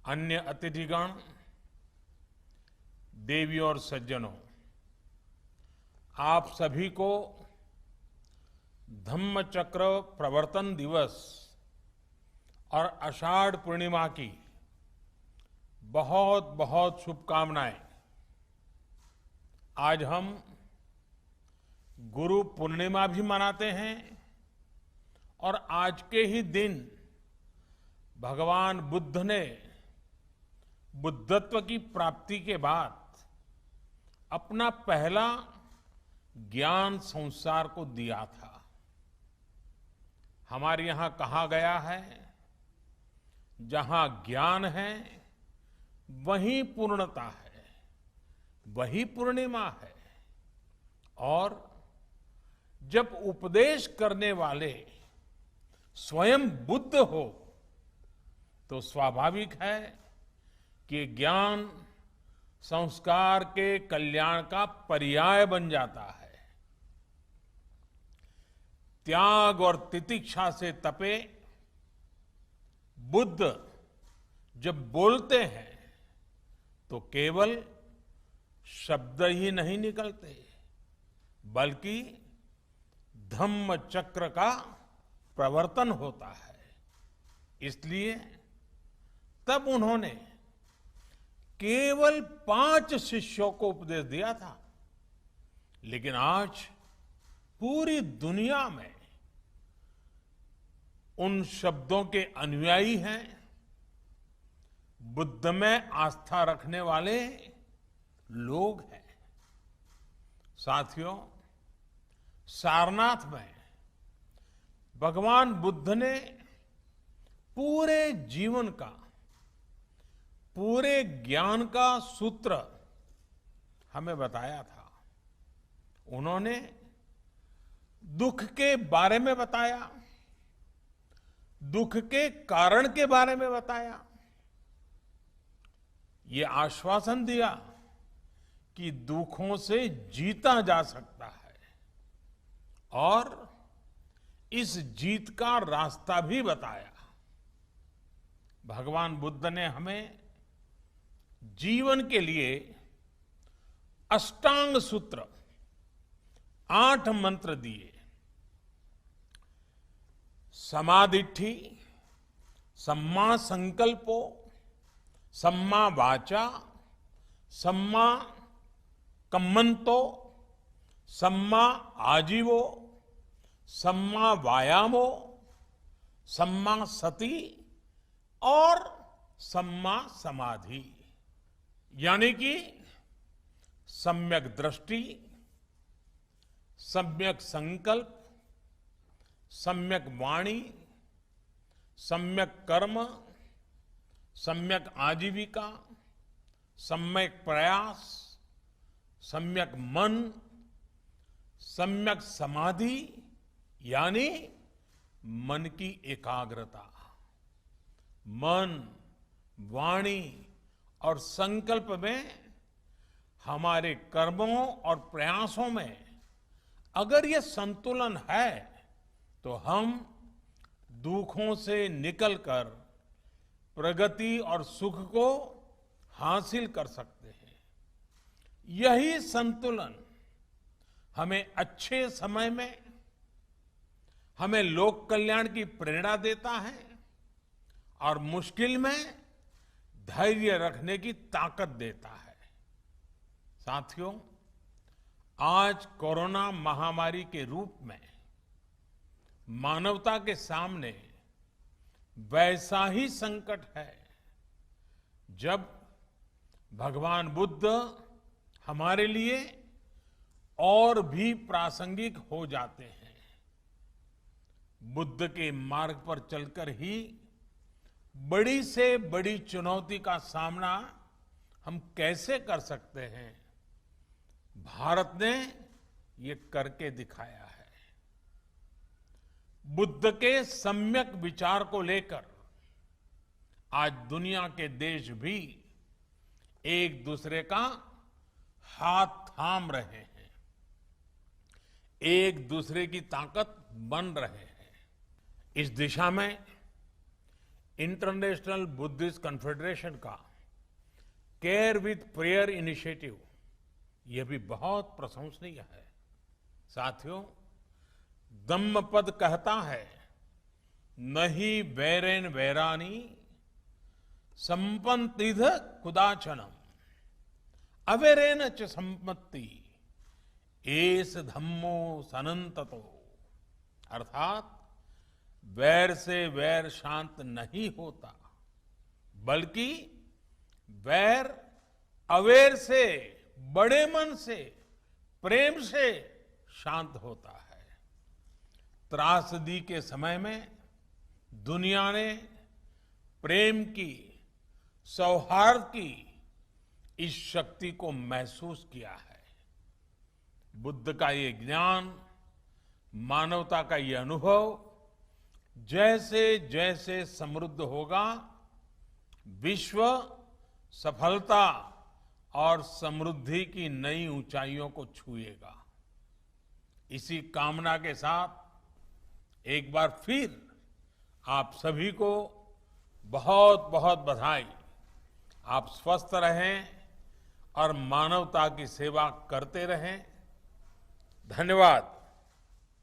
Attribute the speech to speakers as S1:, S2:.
S1: अन्य अतिथिगण, देवी और सज्जनों, आप सभी को धम्मचक्र प्रवर्तन दिवस और आषाढ़ पूर्णिमा की बहुत बहुत शुभकामनाएं। आज हम गुरु पूर्णिमा भी मनाते हैं और आज के ही दिन भगवान बुद्ध ने बुद्धत्व की प्राप्ति के बाद अपना पहला ज्ञान संसार को दिया था। हमारे यहां कहा गया है, जहां ज्ञान है वहीं पूर्णता है, वही पूर्णिमा है। और जब उपदेश करने वाले स्वयं बुद्ध हो तो स्वाभाविक है कि ज्ञान संस्कार के कल्याण का पर्याय बन जाता है। त्याग और तितिक्षा से तपे बुद्ध जब बोलते हैं तो केवल शब्द ही नहीं निकलते, बल्कि धम्म चक्र का प्रवर्तन होता है। इसलिए तब उन्होंने केवल 5 शिष्यों को उपदेश दिया था, लेकिन आज पूरी दुनिया में उन शब्दों के अनुयायी हैं। बुद्ध में आस्था रखने वाले लोग हैं। साथियों, सारनाथ में भगवान बुद्ध ने पूरे जीवन का, पूरे ज्ञान का सूत्र हमें बताया था। उन्होंने दुख के बारे में बताया, दुख के कारण के बारे में बताया, ये आश्वासन दिया कि दुखों से जीता जा सकता है और इस जीत का रास्ता भी बताया। भगवान बुद्ध ने हमें जीवन के लिए अष्टांग सूत्र 8 मंत्र दिए। समाधिठि, सम्मा संकल्पो, सम्मा वाचा, सम्मा कम्मंतो, सम्मा आजीवो, सम्मा वायामो, सम्मा सति और सम्मा समाधि। यानी कि सम्यक दृष्टि, सम्यक संकल्प, सम्यक वाणी, सम्यक कर्म, सम्यक आजीविका, सम्यक प्रयास, सम्यक मन, सम्यक समाधि यानी मन की एकाग्रता। मन, वाणी और संकल्प में, हमारे कर्मों और प्रयासों में अगर ये संतुलन है तो हम दुखों से निकलकर प्रगति और सुख को हासिल कर सकते हैं। यही संतुलन हमें अच्छे समय में हमें लोक कल्याण की प्रेरणा देता है और मुश्किल में धैर्य रखने की ताकत देता है। साथियों, आज कोरोना महामारी के रूप में मानवता के सामने वैसा ही संकट है जब भगवान बुद्ध हमारे लिए और भी प्रासंगिक हो जाते हैं। बुद्ध के मार्ग पर चलकर ही बड़ी से बड़ी चुनौती का सामना हम कैसे कर सकते हैं, भारत ने ये करके दिखाया है। बुद्ध के सम्यक विचार को लेकर आज दुनिया के देश भी एक दूसरे का हाथ थाम रहे हैं, एक दूसरे की ताकत बन रहे हैं। इस दिशा में इंटरनेशनल बुद्धिस्ट कॉन्फेडरेशन का केयर विथ प्रेयर इनिशिएटिव, यह भी बहुत प्रशंसनीय है। साथियों, धम्मपद कहता है, नहीं वैरेन वैरानी संपन्निध कुदाचनम अवैरेन च संपत्ति एस धम्मो सनंततो। अर्थात वैर से वैर शांत नहीं होता, बल्कि वैर अवैर से, बड़े मन से, प्रेम से शांत होता है। त्रासदी के समय में दुनिया ने प्रेम की, सौहार्द की इस शक्ति को महसूस किया है। बुद्ध का ये ज्ञान, मानवता का ये अनुभव जैसे जैसे समृद्ध होगा, विश्व सफलता और समृद्धि की नई ऊंचाइयों को छुएगा। इसी कामना के साथ एक बार फिर आप सभी को बहुत बहुत बधाई। आप स्वस्थ रहें और मानवता की सेवा करते रहें। धन्यवाद।